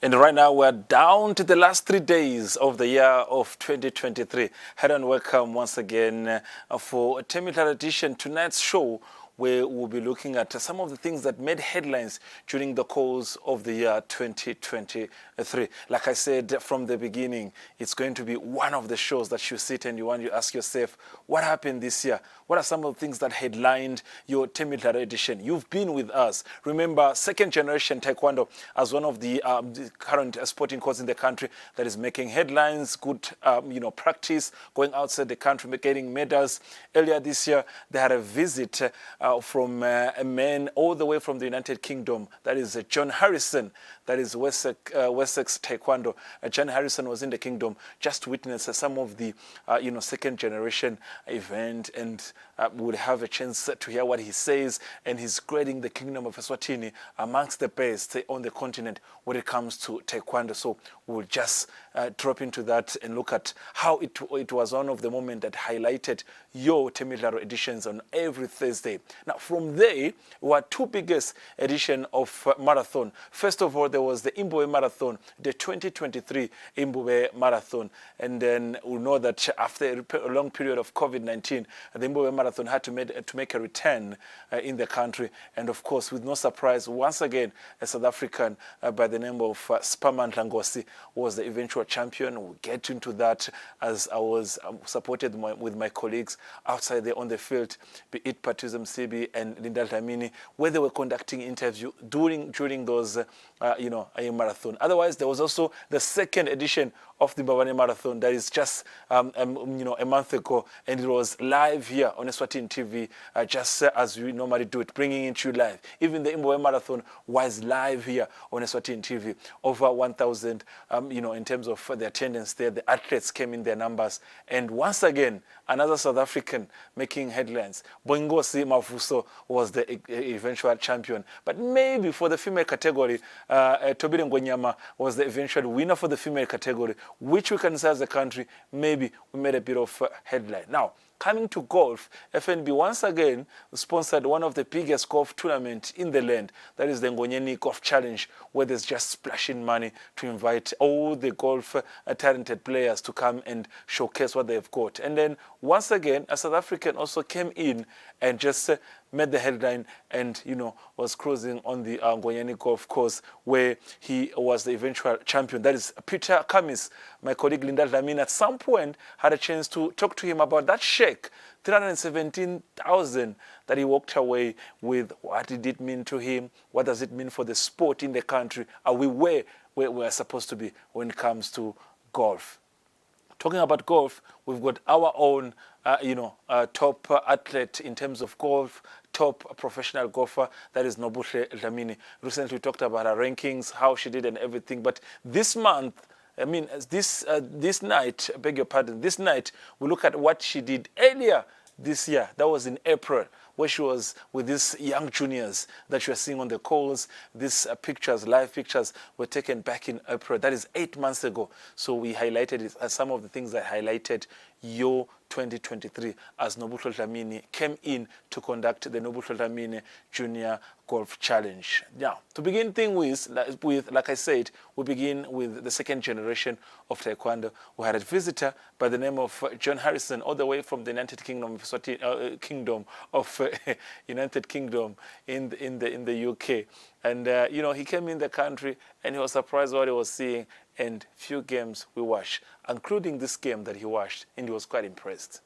And right now we're down to the last 3 days of the year of 2023. Hello and welcome once again for Temidlalo edition. Tonight's show, where we'll be looking at some of the things that made headlines during the course of the year 2023. Like I said from the beginning, it's going to be one of the shows that you sit and you want to ask yourself, what happened this year? What are some of the things that headlined your Temidlalo edition? You've been with us. Remember, second generation Taekwondo as one of the current sporting courts in the country that is making headlines, good practice, going outside the country, getting medals. Earlier this year, they had a visit from a man all the way from the United Kingdom. That is John Harrison. That is Wessex Taekwondo. John Harrison was in the kingdom just to witness some of the second generation event, and we'll have a chance to hear what he says. And he's grading the kingdom of Eswatini amongst the best on the continent when it comes to Taekwondo. So we'll just drop into that and look at how it was one of the moments that highlighted your Temidlalo editions on every Thursday. Now, from there, were two biggest editions of marathon. First of all, there was the Imbowe Marathon, the 2023 Imbowe Marathon. And then we'll know that after a long period of COVID-19, the Imbowe Marathon had to make a return in the country. And of course, with no surprise, once again, a South African by the name of Spaman Langosi was the eventual champion. We'll get into that as I was supported with my colleagues outside there on the field, be it Patrice Msibi and Linda Dlamini, where they were conducting interview during those a marathon. Otherwise, there was also the second edition of the Mbabane Marathon that is just a month ago, and it was live here on Eswatini TV, just as we normally do it, bringing it to you live. Even the Imbowe Marathon was live here on Eswatini TV. Over 1,000, in terms of the attendance there, the athletes came in their numbers, and once again, another South African making headlines. Boingosi Mafuso was the eventual champion, but maybe for the female category, Tobile Ngonyama was the eventual winner for the female category, which we can say as a country, maybe we made a bit of headline. Now, coming to golf, FNB once again sponsored one of the biggest golf tournaments in the land. That is the Ngonyeni Golf Challenge, where there's just splashing money to invite all the golf talented players to come and showcase what they've got. And then once again, a South African also came in and just made the headline and, was cruising on the Ngonyeni golf course, where he was the eventual champion. That is Peter Kamis. My colleague Linda Dlamini at some point had a chance to talk to him about that check, 317,000 that he walked away with. What did it mean to him? What does it mean for the sport in the country? Are we where we're supposed to be when it comes to golf? Talking about golf, we've got our own, top athlete in terms of golf, top professional golfer, that is Nobuhle Dlamini. Recently, we talked about her rankings, how she did and everything. But this month, this night, I beg your pardon, this night, we look at what she did earlier this year. That was in April, where she was with these young juniors that you are seeing on the calls. These live pictures, were taken back in April. That is 8 months ago. So we highlighted it as some of the things that highlighted your 2023 as Nobuhle Dlamini came in to conduct the Nobuhle Dlamini Junior Golf Challenge. Now, to begin things with, like I said, we begin with the second generation of Taekwondo. We had a visitor by the name of John Harrison, all the way from the United Kingdom of United Kingdom in the UK. And he came in the country and he was surprised what he was seeing, and few games we watched, including this game that he watched, and he was quite impressed.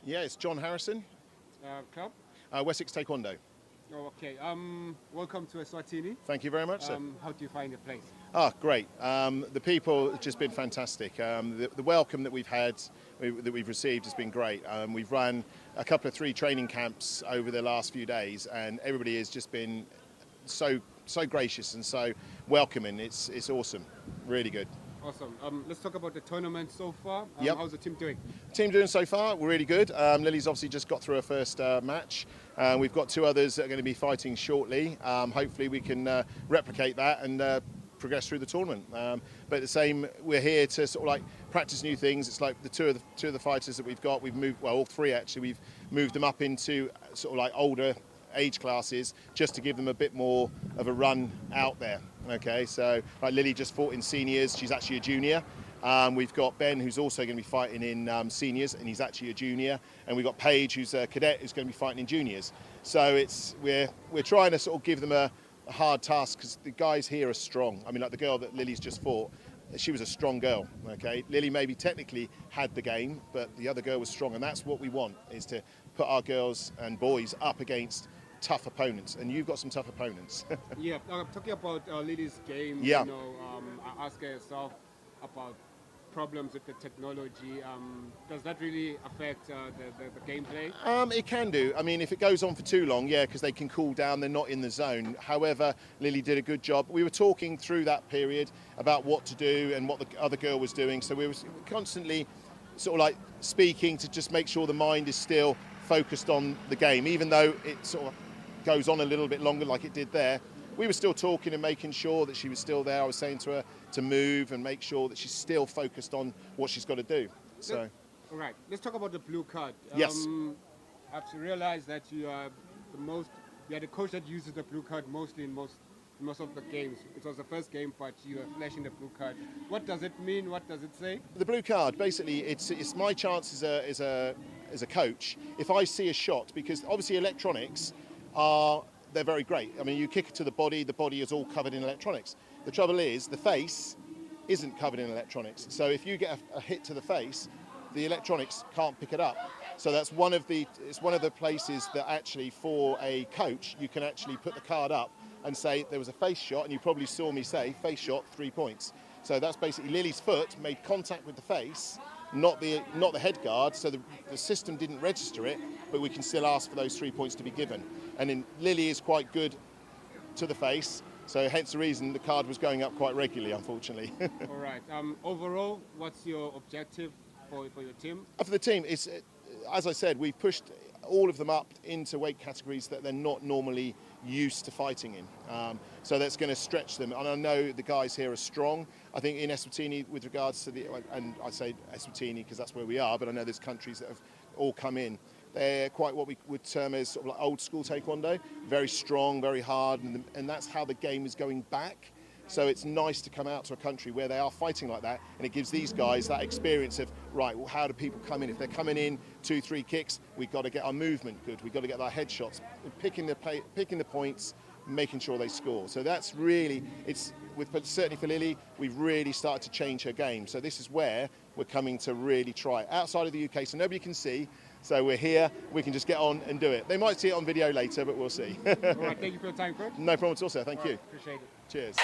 Yeah, it's John Harrison, Club? Wessex Taekwondo. Oh, okay. Welcome to Eswatini. Thank you very much, sir. How do you find the place? Great. The people have just been fantastic. The welcome that we've had, that we've received has been great. We've run a couple of 3 training camps over the last few days, and everybody has just been so gracious and so welcoming. It's awesome. Really good. Awesome. Let's talk about the tournament so far. Yep. How's the team doing? Team doing so far, we're really good. Lily's obviously just got through her first match. We've got 2 others that are going to be fighting shortly. Hopefully we can replicate that and progress through the tournament. But the same, we're here to sort of like practice new things. It's like the two of the fighters that we've got, we've moved, well, all 3 actually, we've moved them up into sort of like older age classes just to give them a bit more of a run out there. Okay, so like Lily just fought in seniors, she's actually a junior. We've got Ben, who's also going to be fighting in seniors, and he's actually a junior. And we've got Paige, who's a cadet, who's going to be fighting in juniors. So we're trying to sort of give them a hard task, because the guys here are strong. I mean, like the girl that Lily's just fought, she was a strong girl. Okay, Lily maybe technically had the game, but the other girl was strong, and that's what we want, is to put our girls and boys up against tough opponents, and you've got some tough opponents. Yeah, talking about Lily's game, yeah. You know, I asked her herself about problems with the technology. Does that really affect the gameplay? It can do. I mean, if it goes on for too long, yeah, because they can cool down, they're not in the zone. However, Lily did a good job. We were talking through that period about what to do and what the other girl was doing, so we were constantly sort of like speaking to just make sure the mind is still focused on the game, even though it sort of goes on a little bit longer like it did there. We were still talking and making sure that she was still there. I was saying to her to move and make sure that she's still focused on what she's got to do. So, all right, let's talk about the blue card. Yes. I've realized that you are the coach that uses the blue card mostly in most of the games. It was the first game, but you are flashing the blue card. What does it mean? What does it say? The blue card, basically, it's my chance as a coach if I see a shot, because obviously electronics they're very great. I mean, you kick it to the body is all covered in electronics. The trouble is the face isn't covered in electronics. So if you get a hit to the face, the electronics can't pick it up. So that's one of the places that actually for a coach you can actually put the card up and say there was a face shot, and you probably saw me say face shot, 3 points. So that's basically Lily's foot made contact with the face, not the head guard, so the system didn't register it, but we can still ask for those 3 points to be given. And then Lily is quite good to the face, so hence the reason the card was going up quite regularly, unfortunately. All right. Overall, what's your objective for your team? For the team, it's, as I said, we've pushed all of them up into weight categories that they're not normally used to fighting in. So that's going to stretch them. And I know the guys here are strong. I think in Eswatini, with regards to and I say Eswatini because that's where we are, but I know there's countries that have all come in. They're quite what we would term as sort of like old school taekwondo, very strong, very hard, and that's how the game is going back. So it's nice to come out to a country where they are fighting like that, and it gives these guys that experience of, right, well, how do people come in? If they're coming in 2-3 kicks, we've got to get our movement good, we've got to get our headshots, picking the points, making sure they score. So that's really, certainly for Lily, we've really started to change her game. So this is where we're coming to really try. Outside of the UK, so nobody can see, so we're here, we can just get on and do it. They might see it on video later, but we'll see. All right, thank you for your time, Coach. No problem at all, sir. Thank you. Appreciate it. Cheers.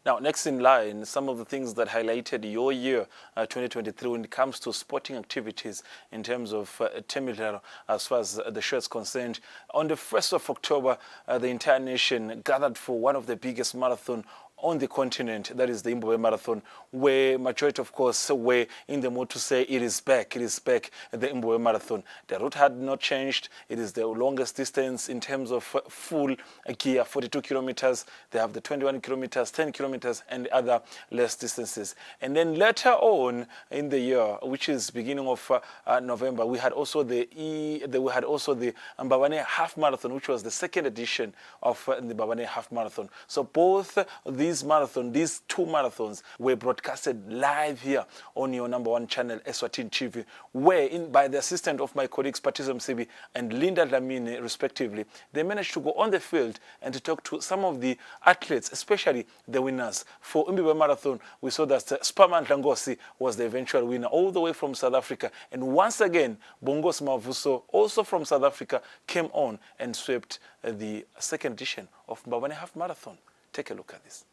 Now, next in line, some of the things that highlighted your year 2023 when it comes to sporting activities in terms of Temidlalo, as far as the show is concerned. On the 1st of October, the entire nation gathered for one of the biggest marathon on the continent, that is the Imbobe Marathon, where majority, of course, were in the mood to say it is back, the Imbobe Marathon. The route had not changed. It is the longest distance in terms of full gear, 42 kilometers. They have the 21 kilometers, 10 kilometers, and other less distances. And then later on in the year, which is beginning of November, we had also the Mbabane Half Marathon, which was the second edition of the Mbabane Half Marathon. So both these two marathons were broadcasted live here on your #1 channel, Eswatini TV, where, by the assistance of my colleagues Patizo Msibi and Linda Dlamini, respectively, they managed to go on the field and to talk to some of the athletes, especially the winners. For Imbobe Marathon, we saw that Spaman Dlangosi was the eventual winner, all the way from South Africa. And once again, Bongos Mavuso, also from South Africa, came on and swept the second edition of Mbabane Half Marathon. Take a look at this.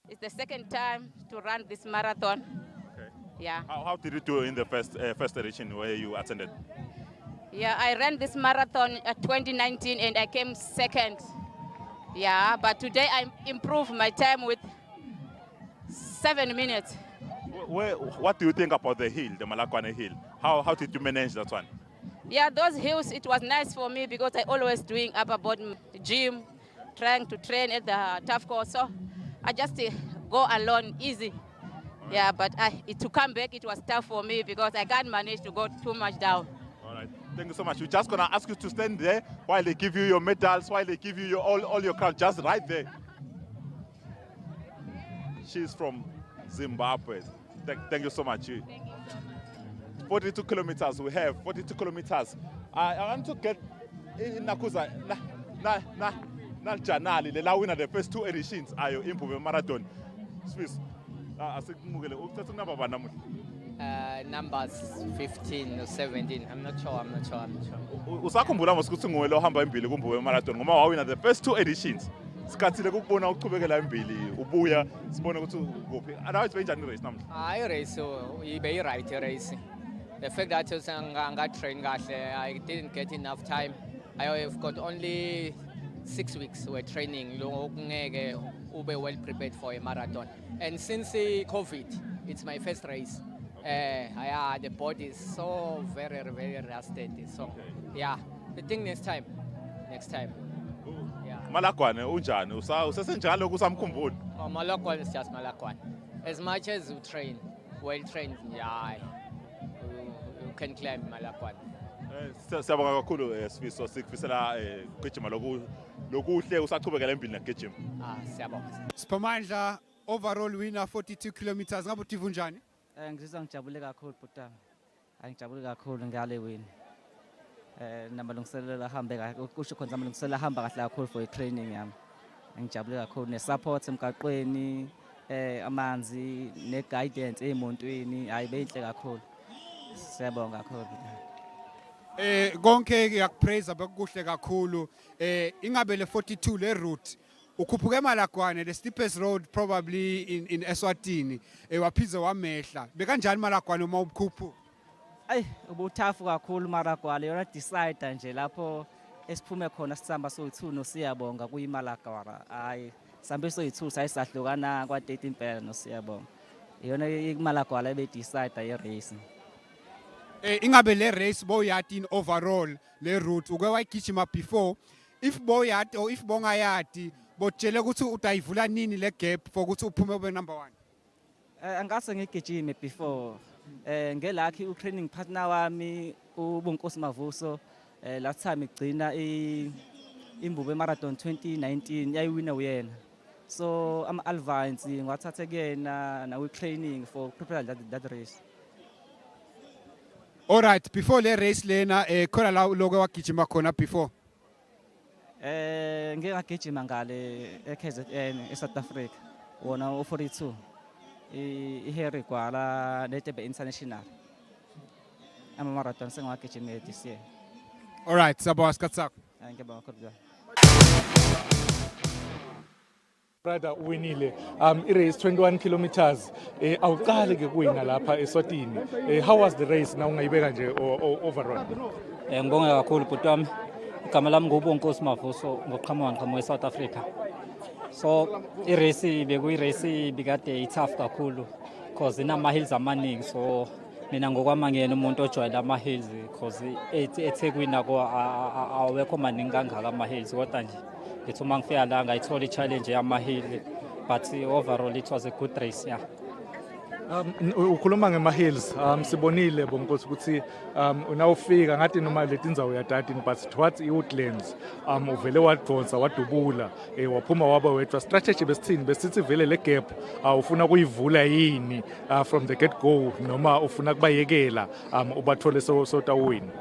It's the second time to run this marathon. Okay. Yeah. How did you do in the first edition where you attended? Yeah, I ran this marathon at 2019 and I came second. Yeah, but today I improved my time with 7 minutes. What do you think about the hill, the Malakwane hill? How did you manage that one? Yeah, those hills, it was nice for me because I always doing upper body gym, trying to train at the tough course. So I just go alone, easy. Right. Yeah, but to come back, it was tough for me because I can't manage to go too much down. All right, thank you so much. We're just going to ask you to stand there while they give you your medals, while they give you all your crown, just right there. She's from Zimbabwe. Thank you so much. Thank you so much. 42 kilometers, we have 42 kilometers. I want to get in Nakuza, Janali, the winner the first 2 editions, Ayo Imbobe Marathon. Swiss. Numbers 15 or 17. I'm not sure. Usakhumbula ngosukuthi nguwe lo hamba embili kuMbobe Marathon ngoba wawina the first 2 editions. Sikathile ukubona ukuqhubekela embili ubuya sibone ukuthi kuphi. Otherwise benjani race namhla? I race ibe right race. The fact that I train kahle, I didn't get enough time. I have got only 6 weeks we're training. ube well prepared for a marathon. And since COVID, it's my first race. The body is so very, very rusted. So, yeah, I think next time. Yeah. Malakwane unjani usesenjalo kusamkhumbula. Malakwan is just Malakwan. As much as you train, well trained, yeah, you can climb Malakwan. Siyabonga kakhulu Sifiso sikufisela kugijima lokuhle usaqhubekela empini nakugijima. Siyabonga. Spamandla overall winner 42 kilometers. Ngabe utiva njani? Ngizizwa ngijabule kakhulu bhuta. Ngijabule kakhulu ngale win. Namalungiselelo ahambe kahle. Kusho khona amalungiselelo ahamba kahle kakhulu for training yami. Ngijabule kakhulu ne-support emgaqweni, amanzi ne-guidance emontweni, hayi beyinhle kakhulu. Siyabonga kakhulu. Konke ngiyakupraise bekuhle kakhulu. Ingabe le 42 le route ukhuphuke Malakwane, the steepest road probably in Eswatini. Waphize wamehla. Bekanjani Malakwane uma ubukhuphu? Ayi ubuthafu kakhulu Malakwane, yona decide nje lapho esiphume khona sisamba so2 noSiyabonga kuyiMalakwane. Hayi sambe so2 sayisahlukana kwa30 impela noSiyabonga. Yona iMalakwane ebe decide ye race. Ingabe le race boyati in overall le route uke wayigijima before, if boyati or if bongayati botshele ukuthi utayivula nini le gap for ukuthi uphume ube number 1? Angase ngigijime before ngelakhi utraining partner wami uBunkosi Mavuso last time igcina imbube marathon 2019 yayiwina uyena, so am advance ngwathathe kena na we training for prepare that race. All right, before le race lena khona la lokho wagijima khona before? Ngeke ngagijima ngale eKZN eSouth Africa wona u42 iHerry kwala neTebe International ama marathon sengwagijima this year. All right, sabona isikhathi sakho. Ngiyabonga kakhulu. Brother winile i-race 21 kilometers awuqali ke kuwina lapha eSwatini. How was the race na ungayibeka nje overall? Ngibonga kakhulu bhuti wami. Igama lami nguBunkosi Mavuso, ngoqhamuka eSouth Africa. So i-race bekuyi-race bikade i-tough kakhulu because inama hills amaningi, so mina ngokwamangena umuntu ojwayele ama hills because eThekwini awekho maningi kangaka ama hills, kodwa nje ngithi uma ngifika la ngayithola i-challenge yama-hill, but overall it was a good race, yeah. Ukhuluma ngema-hills, sibonile Bonkosi ukuthi unawufika ngathi noma letinzawo yadatini, but towards i-woodlands uvele wadonsa wadubula waphuma waba wedwa. Strategy besithi vele le gap ufuna kuyivula yini from the get go noma ufuna kubayekela ubathole sotawini?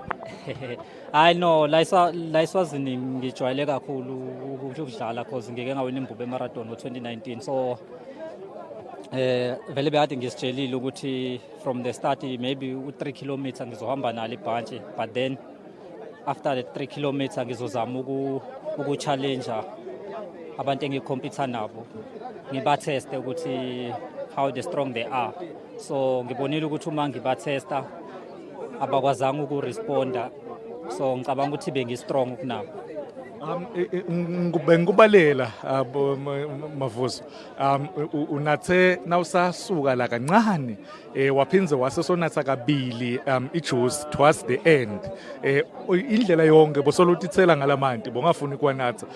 I know la eSwazini ngijwayele kakhulu ukudlala because ngeke ngawina imbube marathon ngo2019, so vele bekade ngisitshelile ukuthi from the start maybe u3 kilometers ngizohamba nalo ibhantshi, but then after the 3 kilometers ngizozama uku-challenge abantu engikhompitha nabo, ngibatheste ukuthi how the strong they are. So ngibonile ukuthi uma ngibathesta abakwazanga ukuresponda, so ngicabanga ukuthi bengi-strong kunabo. Ngikubalela Mavuso, unathe nawusasuka la kancane waphinze wasesonatha kabili ijuice towards the end, indlela yonke bosolutithela ngalamanti bongafuni kwanatha,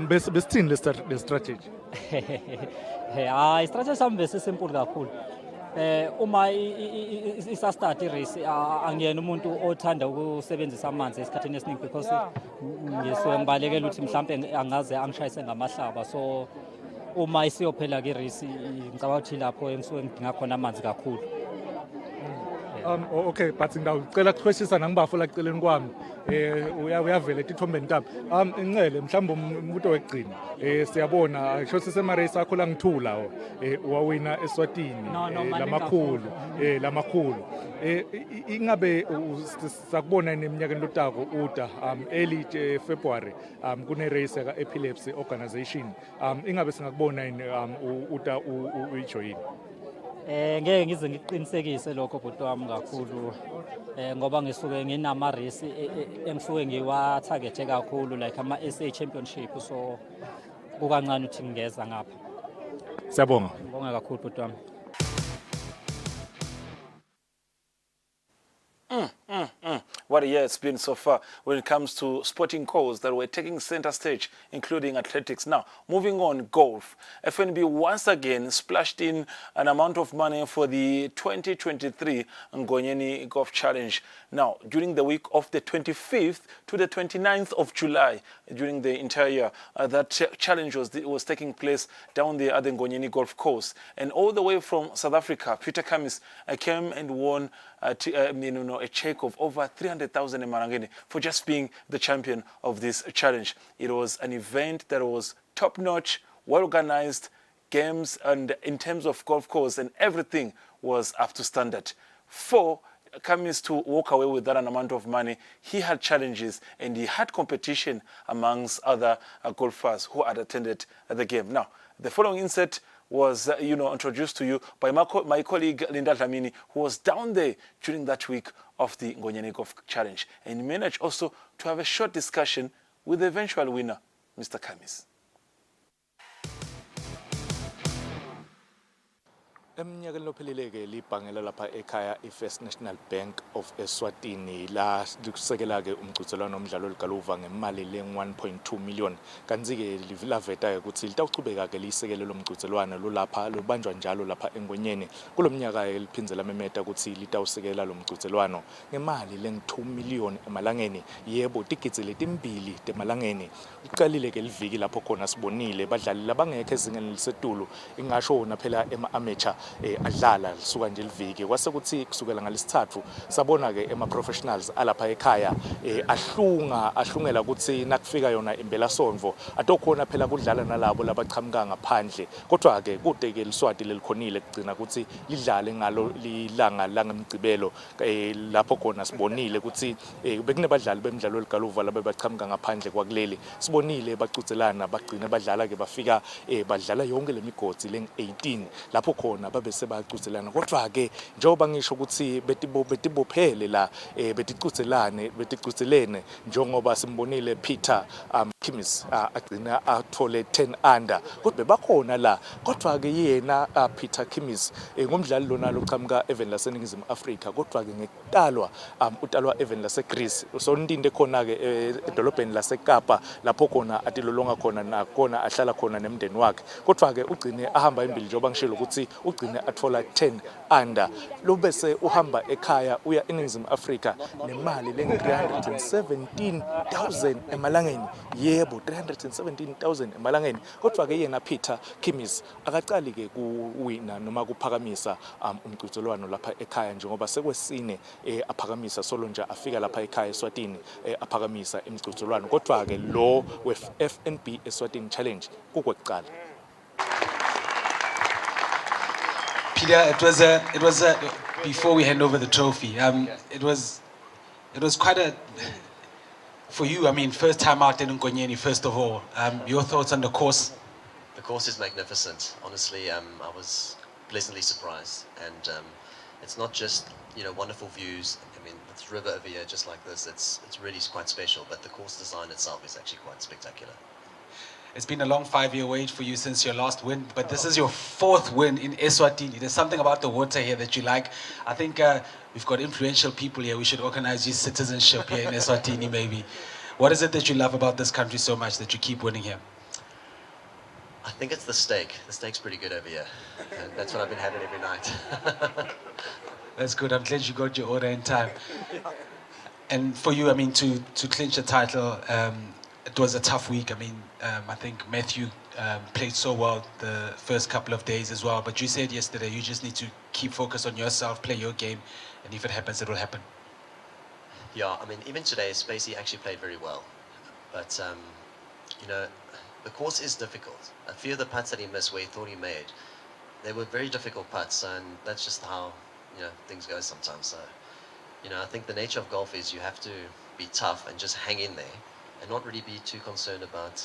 besithini le strategy? Istrategy sami besisimple kakhulu. Uma isa-start i-race angiyena umuntu othanda ukusebenzisa amanzi esikhathini esiningi because ngisuke ngibalekela ukuthi mhlampe angaze angishayise ngamahlaba, so uma isiyophela ke-race ngicabanga ukuthi lapho engisuke ngidinga khona amanzi kakhulu. Okay, but ngicela kuhweshisa nangibafula eceleni kwami uyavela etithombeni tami. Incele mhlawumbe umbuto wekugcina siyabona sho sisema-race akho la ngithula wawina eSwatini lamakhulu ingabe sakubona neminyakeni lotako uda early February kune-race ka-Epilepsy Organization, ingabe singakubona uda uyijoyini? Ngeke ngize ngiqinisekise lokho bhuti wami kakhulu ngoba ngisuke nginama-race engisuke ngiwa-targethe kakhulu like ama-SA Championship, so kukancane ukuthi ngingeza ngapha. Siyabonga. Ngibonga kakhulu bhuti wami. What a year it's been so far when it comes to sporting cause that were taking center stage, including athletics. Now, moving on, golf. FNB once again splashed in an amount of money for the 2023 Ngonyeni Golf Challenge. Now, during the week of the 25th to the 29th of July, during the entire year, that challenge was taking place down there at the Ngonyeni Golf Course. And all the way from South Africa, Peter Kamis came and won a check of over 300,000 Emarangeni for just being the champion of this challenge. It was an event that was top-notch, well-organized, games, and in terms of golf course and everything was up to standard. For Kamis to walk away with that amount of money, he had challenges and he had competition amongst other golfers who had attended the game. Now, the following insert was introduced to you by my colleague Linda Dlamini, who was down there during that week of the Ngonyeni Golf Challenge, and managed also to have a short discussion with the eventual winner, Mr. Kamis. Eminyakeni lophelile-ke libhangela lapha ekhaya i-First National Bank of Eswatini la lisekela-ke umgcuzelwano omdlalo oligaluva ngemali le-1.2 million. Kanti-ke laveta-ke ukuthi litawuchubeka-ke liyisekele lo mgcuzelwano lolapha lubanjwa njalo lapha engwenyeni. Kulo mnyaka-ke liphindze lamemeta ukuthi litawusekela lo mgcuzelwano ngemali le-2 million emalangeni. Yebo, tigidzi letimbili temalangeni. Licalile-ke liviki lapho khona sibonile badlali labangekho ezingeni lisetulu, ingasho wona phela ema-amateur adlala lisuka nje liviki kwase kuthi kusukela ngalesithathu sabona ke ema-professionals alapha ekhaya ahlungela ukuthi nakufika yona imbelasonvo atokhona phela kudlala nalabo labachamuka ngaphandle. Kodwa ke kude ke liswati lelikhonile kugcina ukuthi lidlale ngalo lilanga langemgcibelo lapho khona sibonile ukuthi bekunebadlali bemidlalo oligaluva labebachamuka ngaphandle kwakuleli sibonile bacucelana bagcina badlala ke bafika badlala yonke lemigodzi leng-18 lapho khona bese bacucelana. Kodwa ke njengoba ngisho ukuthi betibophele la beticucelene njengoba simbonile Peter Kamis agcina athole 10 under. Kodwa bakhona la kodwa ke yena Peter Kamis ngumdlali lona lochamuka even laseningizimu Afrika kodwa ke ngekutalwa utalwa even laseGreece. So ndinde khona ke edolobheni laseKapa lapho khona atilolonga khona nakona ahlala khona nemndeni wakhe. Kodwa ke ugcine ahamba imbili njengoba ngishilo ukuthi ugcine athola 10 under. Lo bese uhamba ekhaya uya eningizimu Afrika nemali le-317,000 emalangeni. Yebo, 317,000 emalangeni. Kodwa ke yena Peter Kamis akacali ke kuwina noma kuphakamisa umgcuzelwano lapha ekhaya njengoba sekwesine aphakamisa solo nje afika lapha ekhaya eSwatini aphakamisa imgcuzelwano. Kodwa ke lo we-FNB Eswatini Challenge kukwekucala. Peter, it was before we hand over the trophy. It was quite a for you. I mean, first time out in Ngonyeni. First of all, your thoughts on the course? The course is magnificent. Honestly, I was pleasantly surprised, and it's not just wonderful views. I mean, it's river over here just like this. It's really quite special. But the course design itself is actually quite spectacular. It's been a long 5-year wait for you since your last win, but this is your 4th win in Eswatini. There's something about the water here that you like. I think we've got influential people here. We should organize you citizenship here in Eswatini maybe. What is it that you love about this country so much that you keep winning here? I think it's the steak. The steak's pretty good over here. And that's what I've been having every night. That's good. I'm glad you got your order in time. And for you, I mean, to clinch the title, it was a tough week. I mean, I think Matthew played so well the first couple of days as well. But you said yesterday you just need to keep focused on yourself, play your game, and if it happens, it will happen. Yeah, I mean, even today, Spacey actually played very well. But, the course is difficult. A few of the putts that he missed where he thought he made, they were very difficult putts, and that's just how, things go sometimes. So, I think the nature of golf is you have to be tough and just hang in there and not really be too concerned about,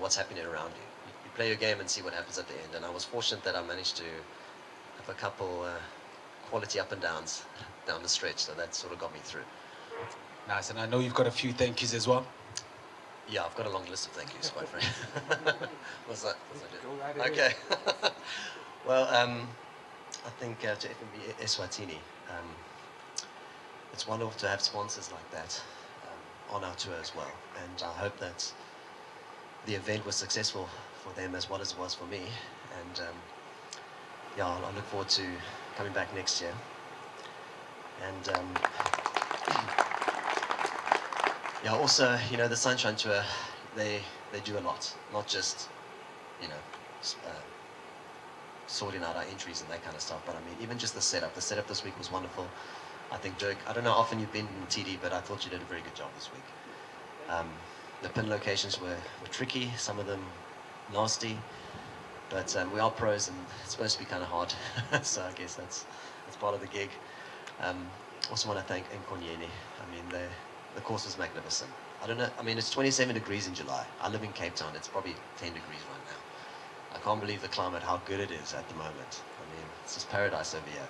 what's happening around you. You play your game and see what happens at the end. And I was fortunate that I managed to have a couple quality up and downs down the stretch, so that sort of got me through. Nice, and I know you've got a few thank yous as well. Yeah, I've got a long list of thank yous, quite frankly. What's that? Okay. Well, I think to FNB Eswatini, it's wonderful to have sponsors like that on our tour as well. And I hope that the event was successful for them as well as it was for me. And yeah, I look forward to coming back next year. And yeah, also, you know, the Sunshine Tour, they do a lot, not just, you know, sorting out our entries and that kind of stuff, but I mean, even just the setup this week was wonderful. I think Dirk, I don't know how often you've been in TD, but I thought you did a very good job this week. The pin locations were tricky, some of them nasty, but we are pros and it's supposed to be kind of hard, so I guess that's part of the gig. Also want to thank Nkonyeni. I mean, the course was magnificent. I don't know, I mean, it's 27 degrees in July. I live in Cape Town, it's probably 10 degrees right now. I can't believe the climate, how good it is at the moment. I mean, it's just paradise over here.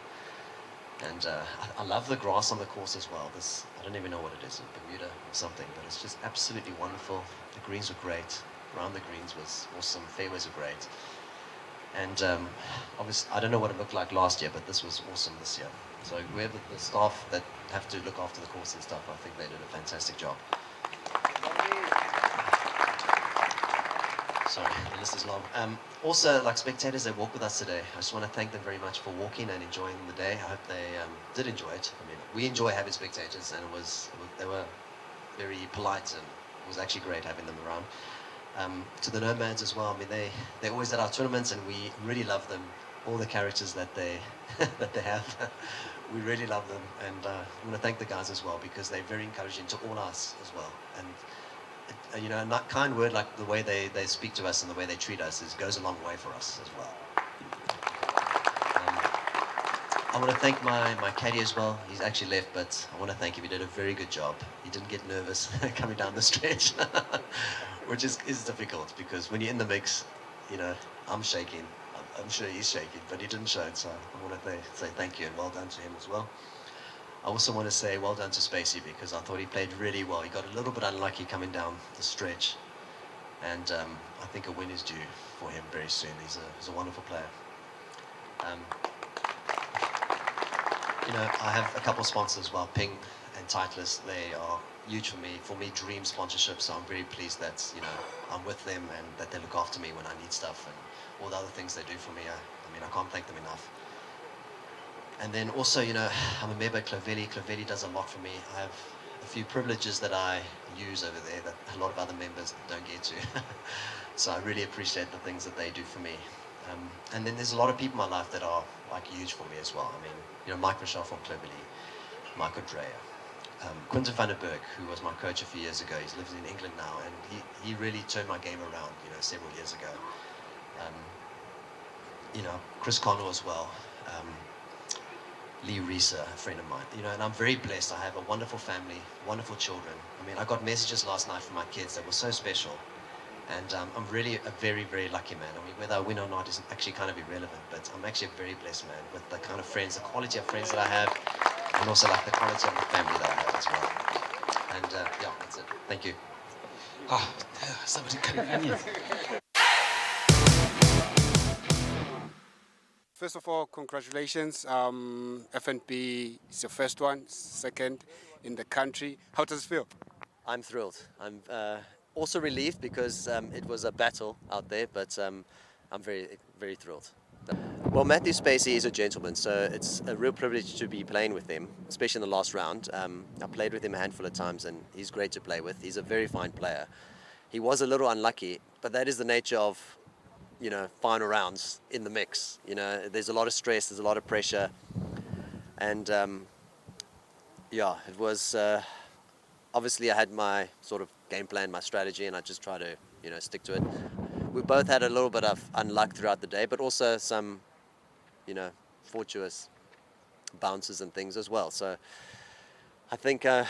And I love the grass on the course as well. I don't even know what it is, Bermuda or something, but it's just absolutely wonderful. The greens were great. Around the greens was awesome. Fairways were great. And obviously, I don't know what it looked like last year, but this was awesome this year. So whoever the staff that have to look after the course and stuff, I think they did a fantastic job. Sorry, the list is long. Also, like spectators that walk with us today, I just want to thank them very much for walking and enjoying the day. I hope they did enjoy it. I mean, we enjoy having spectators, and they were very polite, and it was actually great having them around. To the nomads as well. I mean, they're always at our tournaments, and we really love them. All the characters that they that they have, we really love them, and I want to thank the guys as well because they're very encouraging to all us as well. And you know, a kind word like the way they speak to us and the way they treat us goes a long way for us as well. I want to thank my caddy as well. He's actually left, but I want to thank him. He did a very good job. He didn't get nervous coming down the stretch, which is difficult because when you're in the mix, you know, I'm shaking. I'm sure he's shaking, but he didn't show it, so I want to say thank you and well done to him as well. I also want to say well done to Spacey because I thought he played really well. He got a little bit unlucky coming down the stretch, and I think a win is due for him very soon. He's a wonderful player. You know, I have a couple of sponsors as well, Ping and Titleist. They are huge for me, dream sponsorship, so I'm very pleased that, you know, I'm with them and that they look after me when I need stuff and all the other things they do for me. I mean, I can't thank them enough. And then also, you know, I'm a member at Clovelly. Clovelly does a lot for me. I have a few privileges that I use over there that a lot of other members don't get to. So I really appreciate the things that they do for me. And then there's a lot of people in my life that are like huge for me as well. I mean, you know, Mike Rochelle from Clovelly, Michael Dreyer, Quinton van der Berg, who was my coach a few years ago. He lives in England now, and he really turned my game around, you know, several years ago. You know, Chris Connell as well. Lee Reeser, a friend of mine, you know, and I'm very blessed. I have a wonderful family, wonderful children. I mean, I got messages last night from my kids that were so special, and I'm really a very, very lucky man. I mean, whether I win or not is actually kind of irrelevant, but I'm actually a very blessed man with the kind of friends, the quality of friends that I have, and also like the quality of the family that I have as well. And yeah, that's it. Thank you. Oh, somebody can. First of all, congratulations. FNB is your first one, second in the country. How does it feel? I'm thrilled. I'm also relieved because it was a battle out there, but I'm very, very thrilled. Well, Matthew Spacey is a gentleman, so it's a real privilege to be playing with him, especially in the last round. I played with him a handful of times, and he's great to play with. He's a very fine player. He was a little unlucky, but that is the nature of, you know, final rounds in the mix. You know, there's a lot of stress, there's a lot of pressure, and yeah, it was obviously I had my sort of game plan, my strategy, and I just try to, you know, stick to it. We both had a little bit of unluck throughout the day, but also some, you know, fortuitous bounces and things as well. So I think, yeah,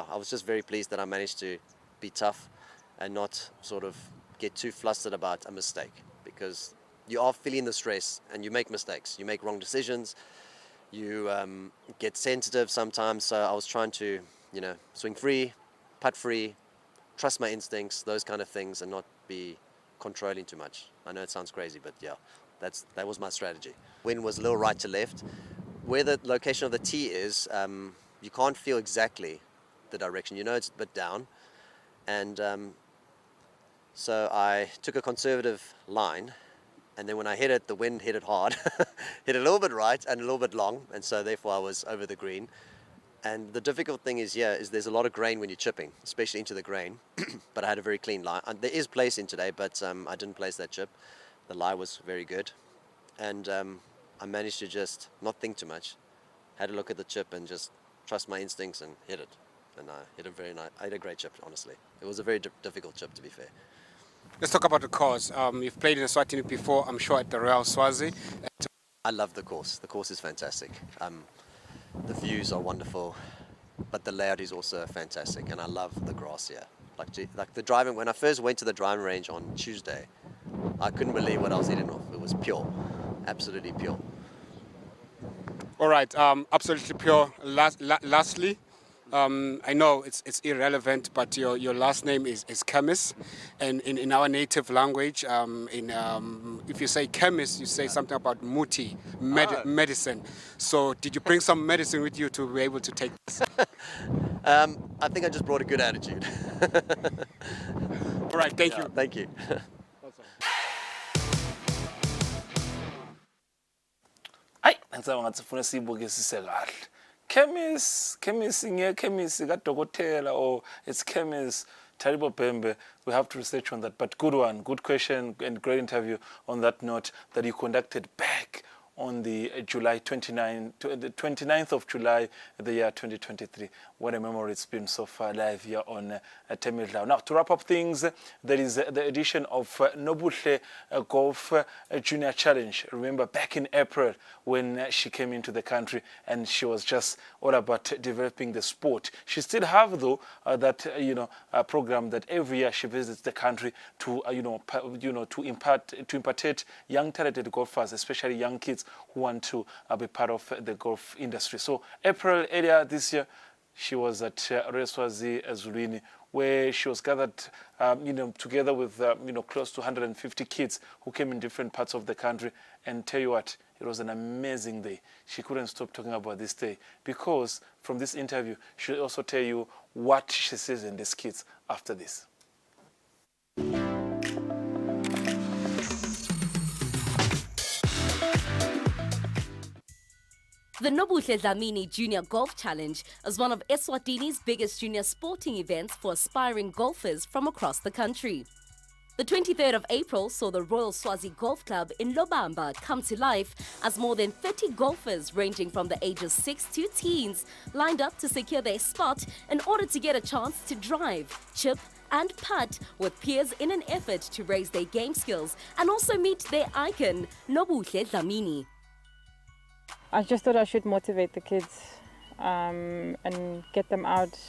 I was just very pleased that I managed to be tough and not sort of get too flustered about a mistake, because you are feeling the stress and you make mistakes, you make wrong decisions, you get sensitive sometimes. So I was trying to, you know, swing free, putt free, trust my instincts, those kind of things, and not be controlling too much. I know it sounds crazy, but yeah, that was my strategy. Wind was a little right to left. Where the location of the tee is, you can't feel exactly the direction. You know it's a bit down. And so I took a conservative line, and then when I hit it, the wind hit it hard. Hit it a little bit right and a little bit long, and so therefore I was over the green. And the difficult thing is there's a lot of grain when you're chipping, especially into the grain. But I had a very clean lie. And there is place in today, but I didn't place that chip. The lie was very good. And I managed to just not think too much. Had a look at the chip and just trust my instincts and hit it. And I hit a very nice, I hit a great chip, honestly. It was a very difficult chip, to be fair. Let's talk about the course. You've played in Eswatini before, I'm sure, at the Royal Swazi. I love the course. The course is fantastic. The views are wonderful, but the layout is also fantastic, and I love the grass here. Like the driving, when I first went to the driving range on Tuesday, I couldn't believe what I was hitting off. It was pure, absolutely pure. All right, absolutely pure. Lastly, I know it's irrelevant, but your last name is chemist, and in our native language, if you say chemist, you say something about muti, medicine. So did you bring some medicine with you to be able to take this? I think I just brought a good attitude. All right, thank you. Thank you. Ayi, ngicabanga ngathi sifuna siyibukisise kahle. Chemist kadokotela, or it's chemist Taribo Bembe. We have to research on that. But good one, good question, and great interview on that note that you conducted back on the the 29th of July, the year 2023. What a memory it's been so far live here on Temidlalo. Now, to wrap up things, there is the edition of Nobuhle Golf Junior Challenge. Remember, back in April when she came into the country and she was just all about developing the sport. She still have, though, that program that every year she visits the country to to impart young talented golfers, especially young kids who want to be part of the golf industry. So April earlier this year, she was at Eswatini, where she was gathered, together with close to 150 kids who came in different parts of the country. And tell you what, it was an amazing day. She couldn't stop talking about this day because from this interview, she'll also tell you what she sees in these kids after this. The Nobuhle Dlamini Junior Golf Challenge is one of Eswatini's biggest junior sporting events for aspiring golfers from across the country. The 23rd of April saw the Royal Swazi Golf Club in Lobamba come to life as more than 30 golfers ranging from the ages 6 to teens lined up to secure their spot in order to get a chance to drive, chip and putt with peers in an effort to raise their game skills and also meet their icon, Nobuhle Dlamini. I just thought I should motivate the kids and get them out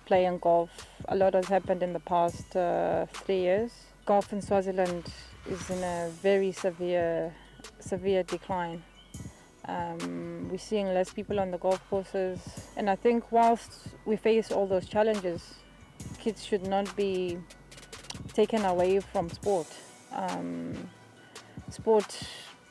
playing golf. A lot has happened in the past 3 years. Golf in Swaziland is in a very severe decline. We're seeing less people on the golf courses, and I think whilst we face all those challenges, kids should not be taken away from sport. Sport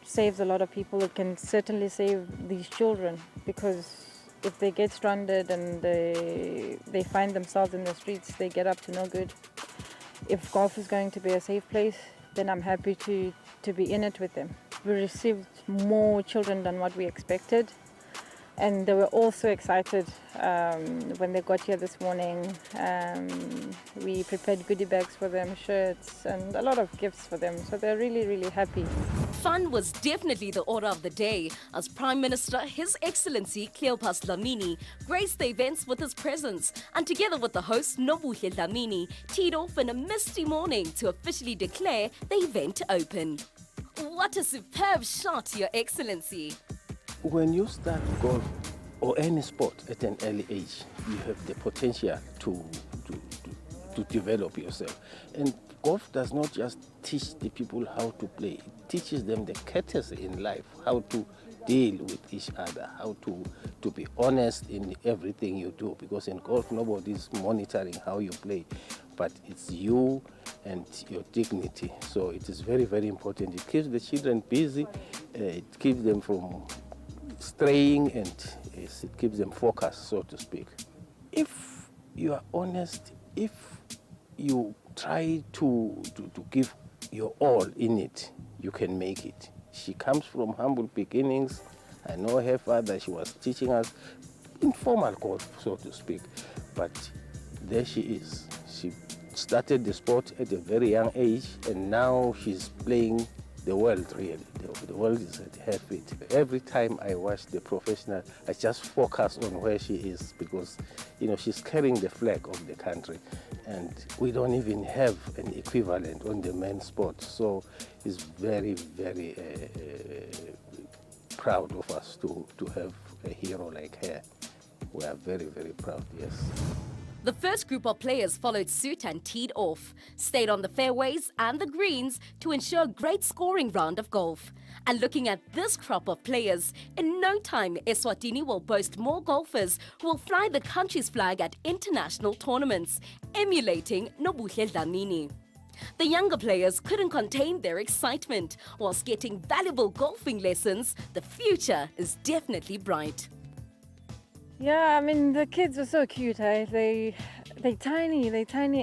saves a lot of people. It can certainly save these children, because if they get stranded and they find themselves in the streets, they get up to no good. If golf is going to be a safe place, then I'm happy to be in it with them. We received more children than what we expected, and they were all so excited when they got here this morning. We prepared goodie bags for them, shirts, and a lot of gifts for them, so they're really, really happy. Fun was definitely the order of the day as Prime Minister His Excellency Cleopas Dlamini graced the events with his presence, and together with the host Nobuhle Dlamini teed off in a misty morning to officially declare the event open. What a superb shot, Your Excellency. When you start golf or any sport at an early age, you have the potential to develop yourself. And golf does not just teach the people how to play, it teaches them the courtesy in life, how to deal with each other, how to be honest in everything you do, because in golf nobody's monitoring how you play. but it's you and your dignity. So it is very, very important. It keeps the children busy, it keeps them from straying, and it keeps them focused, so to speak. If you are honest, if you try to give your all in it, you can make it. She comes from humble beginnings. I know her father, she was teaching us informal golf, so to speak, but there she is. She started the sport at a very young age, and now she's playing the world, really. The world is at her feet. Every time I watch the professional, I just focus on where she is, because, you know, she's carrying the flag of the country, and we don't even have an equivalent on the men's sport. So it's very, very proud of us to have a hero like her. We are very, very proud, yes. The first group of players followed suit and teed off, stayed on the fairways and the greens to ensure a great scoring round of golf. And looking at this crop of players, in no time Eswatini will boast more golfers who will fly the country's flag at international tournaments, emulating Nobuhle Dlamini. The younger players couldn't contain their excitement. Whilst getting valuable golfing lessons, the future is definitely bright. Yeah, I mean, the kids are so cute, eh? They're tiny,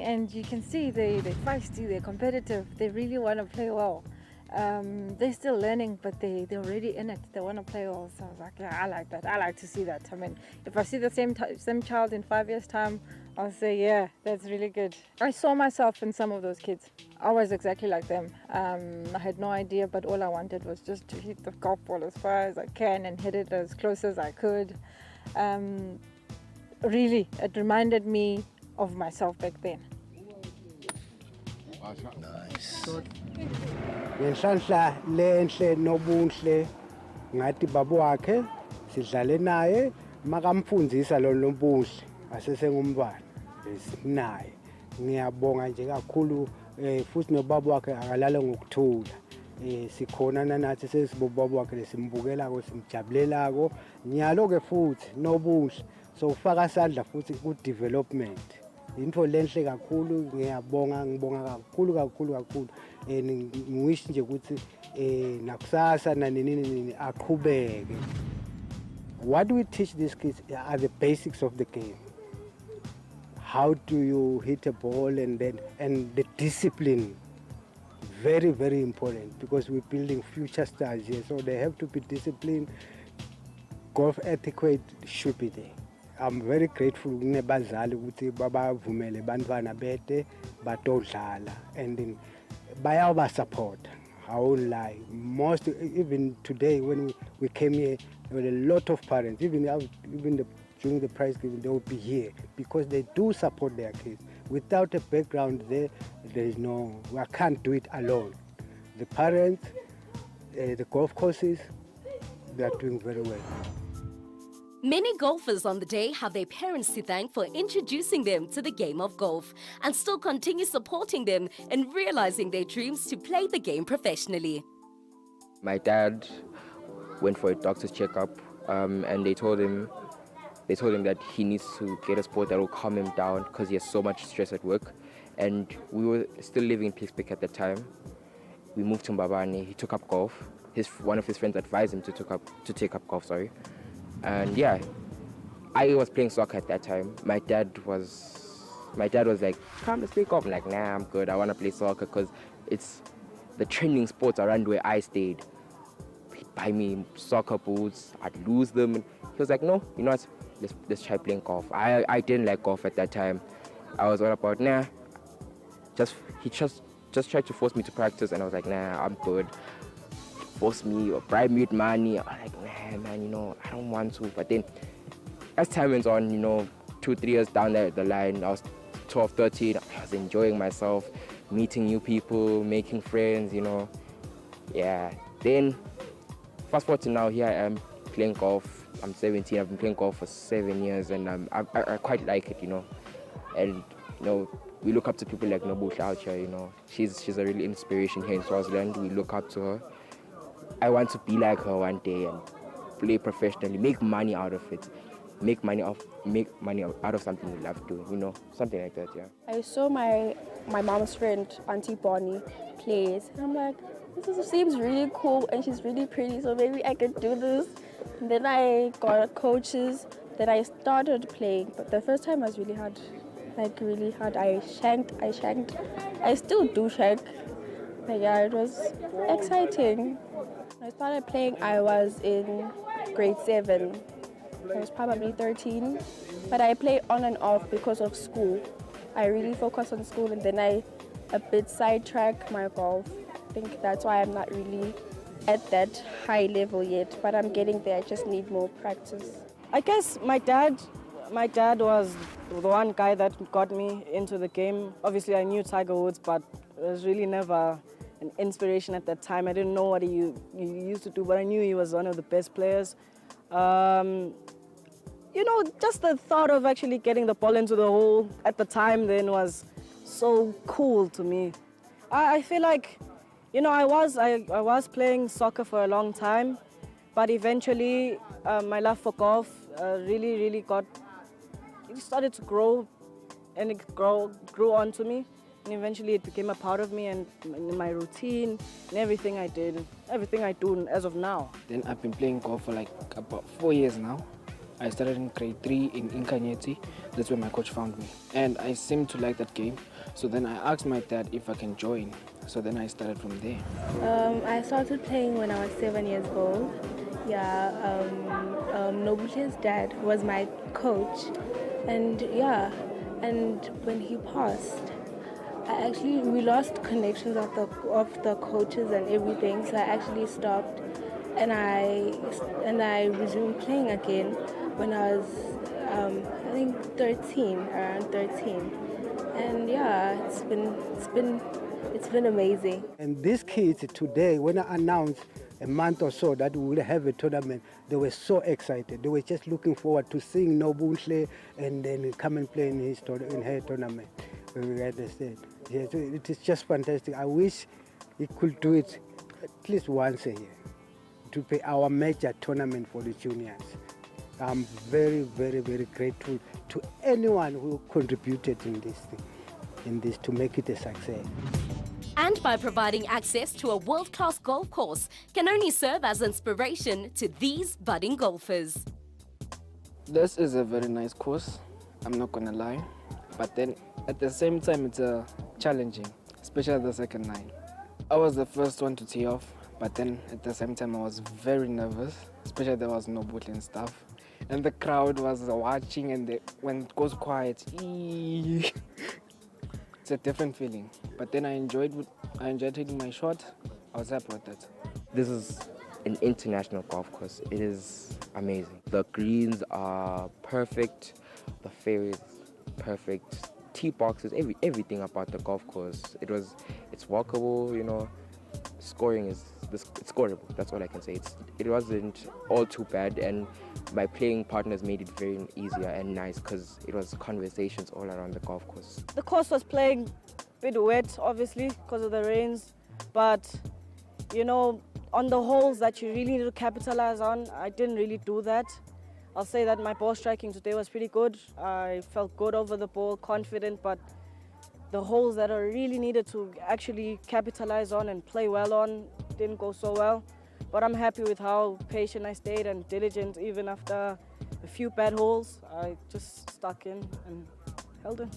and you can see they're feisty, they're competitive, they really want to play well. They're still learning, but they're already in it, they want to play well. So I was like, yeah, I like that, I like to see that. I mean, if I see the same child in 5 years' time, I'll say, yeah, that's really good. I saw myself in some of those kids. I was exactly like them. I had no idea, but all I wanted was just to hit the golf ball as far as I can and hit it as close as I could. Really, it reminded me of myself back then. Nice. Ngenhlanhla lenhle nobunhle ngathi baba wakhe sidlale naye makamfundisa lo nobuhle asesengumntwana besinaye. Ngiyabonga nje kakhulu futhi nobaba wakhe akalala ngokuthula. Sikhona nathi sesibobaba wakhe lesimbukela ko simjabulelako nyalo ke futhi nobuhle so ufaka isandla futhi ku development into lenhle kakhulu. Ngibonga kakhulu ngiwish nje ukuthi nakusasa nanini aqhubeke. What do we teach these kids are the basics of the game. How do you hit a ball, and the discipline. Very, very important, because we're building future stars here, so they have to be disciplined. Golf etiquette should be there. I'm very grateful kunebazali ukuthi babavumele bantwana bete batodlala, and then bayaba support. I won't lie. Most, even today when we came here, there were a lot of parents, even during the prize giving, they will be here because they do support their kids. Without a background there is no, I can't do it alone. The parents, the golf courses, they are doing very well. Many golfers on the day have their parents to thank for introducing them to the game of golf and still continue supporting them in realizing their dreams to play the game professionally. My dad went for a doctor's checkup, and they told him that he needs to get a sport that will calm him down because he has so much stress at work. And we were still living in Pikespeak at the time. We moved to Mbabane. He took up golf. One of his friends advised him to take up golf. And yeah, I was playing soccer at that time. My dad was like, "Come, let's play golf." I'm like, "Nah, I'm good. I want to play soccer because it's the training sports around where I stayed." He'd buy me soccer boots. I'd lose them. He was like, "No, you know what? Let's try playing golf." I didn't like golf at that time. I was all about, nah. He just tried to force me to practice, and I was like, "Nah, I'm good." Force me or bribe me with money. I'm like, "Nah, man, I don't want to." But then, as time went on, 2-3 years down the line, I was 12, 13. I was enjoying myself, meeting new people, making friends, Yeah. Then, fast forward to now, here I am playing golf. I'm 17. I've been playing golf for 7 years, and I quite like it, And we look up to people like Nobuhle out here. She's a really inspiration here in Swaziland. We look up to her. I want to be like her one day and play professionally, make money out of it. make money out of something you love doing, you know, something like that, yeah. I saw my mom's friend, Auntie Bonnie, plays, and I'm like, seems really cool, and she's really pretty, so maybe I could do this. And then I got coaches, then I started playing, but the first time was really hard, like really hard. I shanked, I still do shank. But yeah, it was exciting. When I started playing, I was in grade 7. I was probably 13, but I play on and off because of school. I really focus on school, and then I a bit sidetrack my golf. I think that's why I'm not really at that high level yet, but I'm getting there. I just need more practice. I guess my dad was the one guy that got me into the game. Obviously, I knew Tiger Woods, but it was really never an inspiration at that time. I didn't know what he used to do, but I knew he was one of the best players. You know, just the thought of actually getting the ball into the hole at the time then was so cool to me. I feel like, you know, I was playing soccer for a long time, but eventually my love for golf really started to grow, and it grew onto me, and eventually it became a part of me and in my routine and everything I did, everything I do as of now. Then I've been playing golf for like about 4 years now. I started in grade 3 in Inkanyeti. That's where my coach found me. And I seemed to like that game. So then I asked my dad if I can join. So then I started from there. I started playing when I was 7 years old. Yeah, Noble's dad was my coach. And yeah, and when he passed, we lost connections of the coaches and everything. So I actually stopped, and I resumed playing again when I was, I think around 13. And yeah, it's been amazing. And these kids today, when I announced a month or so that we will have a tournament, they were so excited. They were just looking forward to seeing Nobunhle and then come and play in her tournament. You understand? Yes, it is just fantastic. I wish he could do it at least once a year to play our major tournament for the juniors. I'm very, very, very grateful to anyone who contributed in this to make it a success. And by providing access to a world-class golf course can only serve as inspiration to these budding golfers. This is a very nice course, I'm not gonna lie. But then at the same time it's challenging, especially the second 9. I was the first one to tee off, but then at the same time I was very nervous, especially there was no boot and stuff. And the crowd was watching, and when it goes quiet, it's a different feeling. But then I enjoyed hitting my shot. I was happy with that. This is an international golf course. It is amazing. The greens are perfect, the fairways perfect, tee boxes, everything about the golf course. It's walkable, you know. Scoring it's scoreable. That's all I can say. It wasn't all too bad, and my playing partners made it very easier and nice because it was conversations all around the golf course. The course was playing a bit wet, obviously, because of the rains, but you know, on the holes that you really need to capitalize on, I didn't really do that. I'll say that my ball striking today was pretty good. I felt good over the ball, confident, but the holes that I really needed to actually capitalize on and play well on didn't go so well. But I'm happy with how patient I stayed and diligent. Even after a few bad holes, I just stuck in and held in.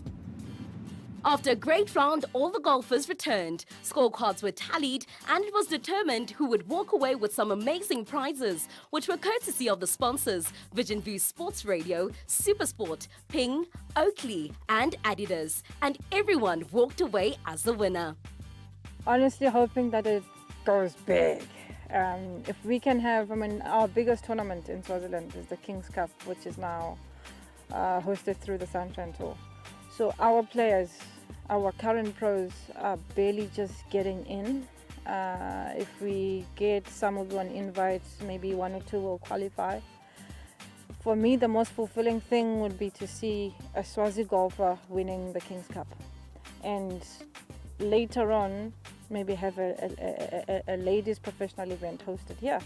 After a great round, all the golfers returned. Scorecards were tallied, and it was determined who would walk away with some amazing prizes, which were courtesy of the sponsors Vision View Sports Radio, Supersport, Ping, Oakley and Adidas. And everyone walked away as the winner. Honestly hoping that it goes big. If we can have, our biggest tournament in Swaziland is the King's Cup, which is now hosted through the Sunshine Tour. So our players, our current pros, are barely just getting in. If we get some of one invites, maybe 1 or 2 will qualify. For me, the most fulfilling thing would be to see a Swazi golfer winning the King's Cup. And later on, maybe have a ladies professional event hosted here.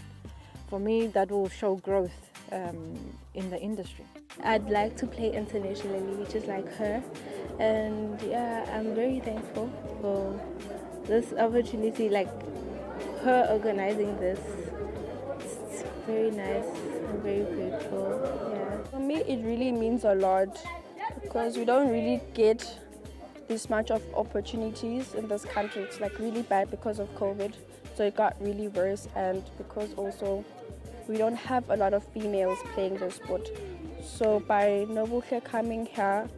For me, that will show growth in the industry. I'd like to play internationally, just like her. And yeah, I'm very thankful for this opportunity, like her organizing this. It's very nice. I'm very grateful. Yeah. For me, it really means a lot because we don't really get this much of opportunities in this country. It's like really bad because of COVID, so it got really worse, and because also we don't have a lot of females playing the sport. So by Nobuhle coming here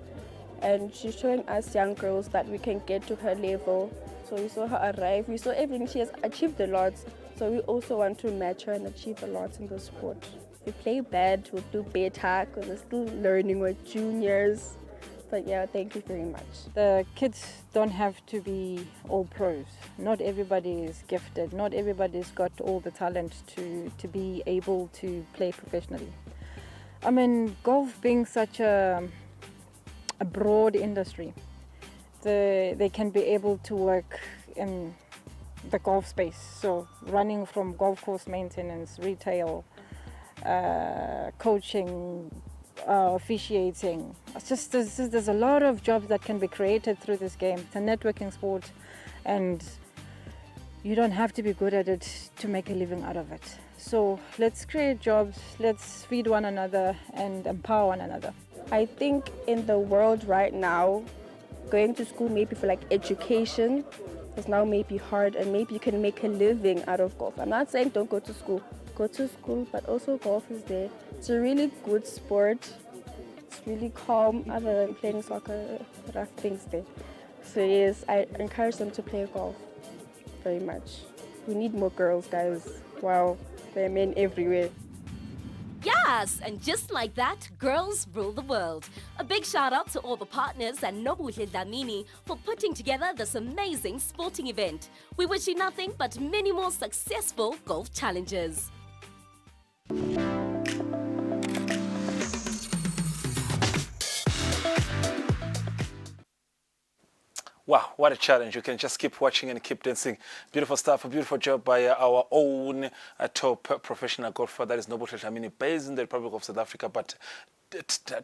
and she's showing us young girls that we can get to her level. So we saw her arrive, we saw everything. She has achieved a lot, so we also want to match her and achieve a lot in the sport. If we play bad, we'll do better because we're still learning, we're juniors. But yeah, thank you very much. The kids don't have to be all pros. Not everybody is gifted. Not everybody's got all the talent to be able to play professionally. I mean, golf being such a broad industry, they can be able to work in the golf space. So running from golf course maintenance, retail, coaching, officiating. It's just there's a lot of jobs that can be created through this game. It's a networking sport, and you don't have to be good at it to make a living out of it. So let's create jobs, let's feed one another and empower one another. I think in the world right now, going to school maybe for like education is now maybe hard, and maybe you can make a living out of golf. I'm not saying don't go to school. Go to school, but also golf is there. It's a really good sport. It's really calm, other than playing soccer, rough things there. So yes, I encourage them to play golf very much. We need more girls, guys. Wow, there are men everywhere. Yes, and just like that, girls rule the world. A big shout out to all the partners and Nobuhle Dlamini for putting together this amazing sporting event. We wish you nothing but many more successful golf challenges. Wow, what a challenge. You can just keep watching and keep dancing. Beautiful stuff, a beautiful job by our own top professional golfer, that is Nobuhle Dlamini, based in the Republic of South Africa, but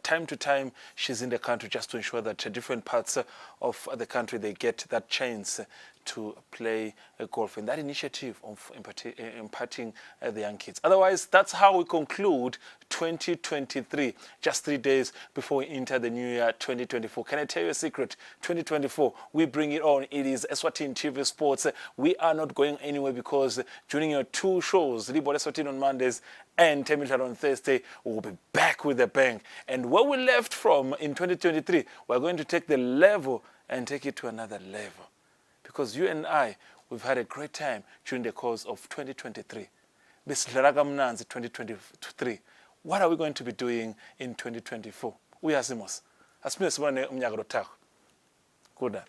time to time she's in the country just to ensure that different parts of the country, they get that chance to play golf, and that initiative of imparting the young kids. Otherwise, that's how we conclude 2023, just 3 days before we enter the new year 2024. Can I tell you a secret? 2024, we bring it on. It is Eswatini TV Sports. We are not going anywhere, because during your 2 shows, Libole Eswatini on Mondays and Temidlalo on Thursday, we'll be back with a bang. And where we left from in 2023, we're going to take the level and take it to another level. Because you and I, we've had a great time during the course of 2023. This Laragamnanzi 2023. What are we going to be doing in 2024? We are Simos. Good night.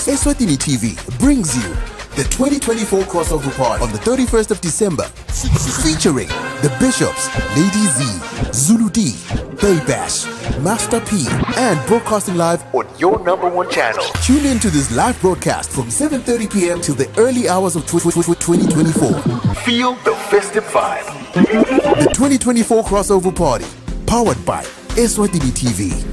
Eswatini TV brings you the 2024 crossover party on the 31st of December, featuring the Bishops, Lady Z, Zulu D, Bay Bash, Master P, and broadcasting live on your #1 channel. Tune in to this live broadcast from 7:30 p.m. till the early hours of 2024. Feel the festive vibe. The 2024 crossover party, powered by Eswatini TV.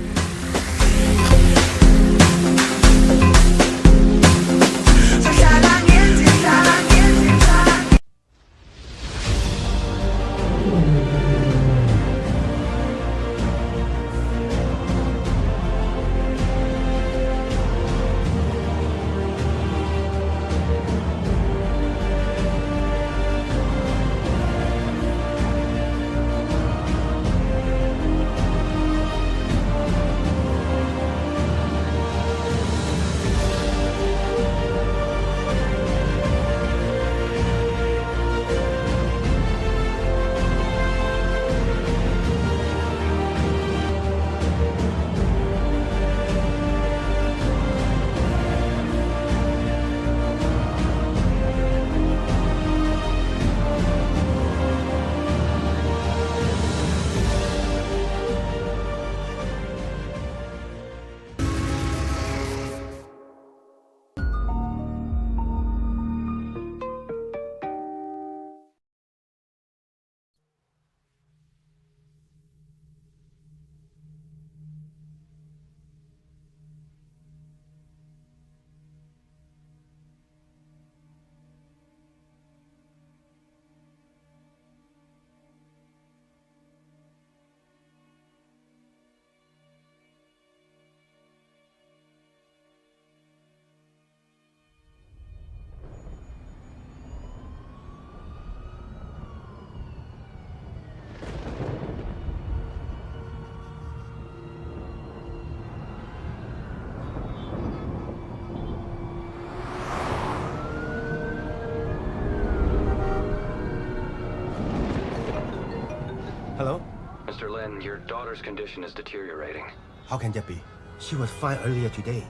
Len, your daughter's condition is deteriorating. How can that be? She was fine earlier today.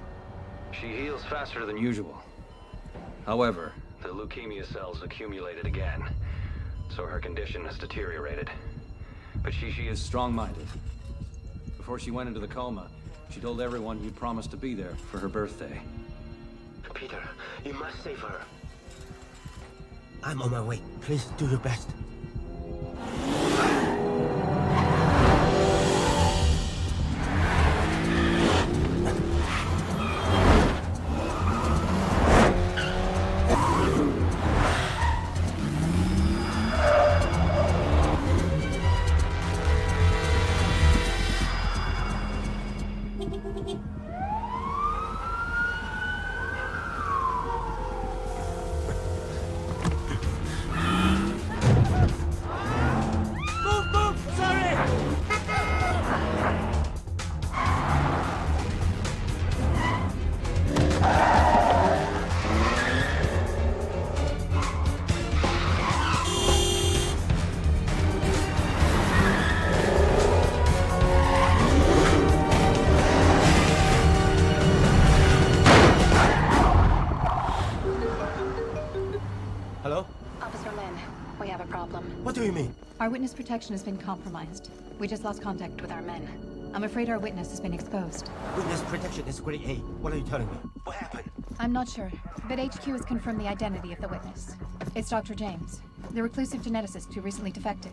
She heals faster than usual. However, the leukemia cells accumulated again, so her condition has deteriorated. But she is strong-minded. Before she went into the coma, she told everyone you'd promised to be there for her birthday. Peter, you must save her. I'm on my way. Please do your best. Hello? Officer Lin, we have a problem. What do you mean? Our witness protection has been compromised. We just lost contact with our men. I'm afraid our witness has been exposed. Witness protection is grade A. What are you telling me? What happened? I'm not sure, but HQ has confirmed the identity of the witness. It's Dr. James, the reclusive geneticist who recently defected.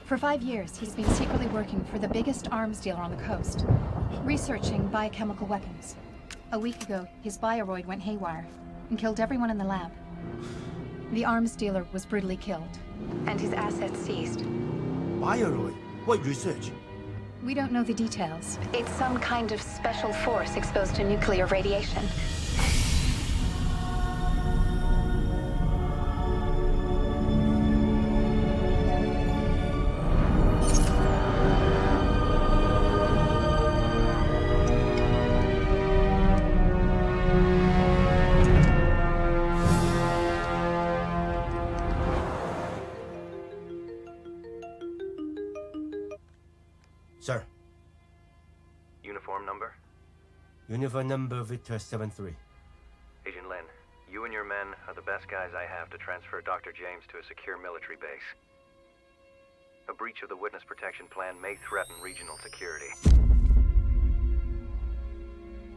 For 5 years, he's been secretly working for the biggest arms dealer on the coast, researching biochemical weapons. A week ago, his bioroid went haywire and killed everyone in the lab. The arms dealer was brutally killed, and his assets seized. Bioroid? What research? We don't know the details. It's some kind of special force exposed to nuclear radiation. Sir. Uniform number? Uniform number Victor 73. Agent Lin, you and your men are the best guys I have to transfer Dr. James to a secure military base. A breach of the witness protection plan may threaten regional security.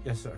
Yes, sir.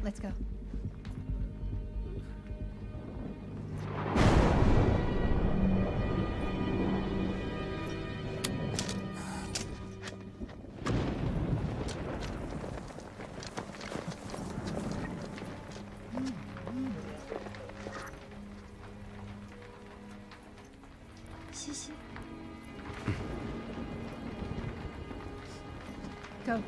Let's go. Go.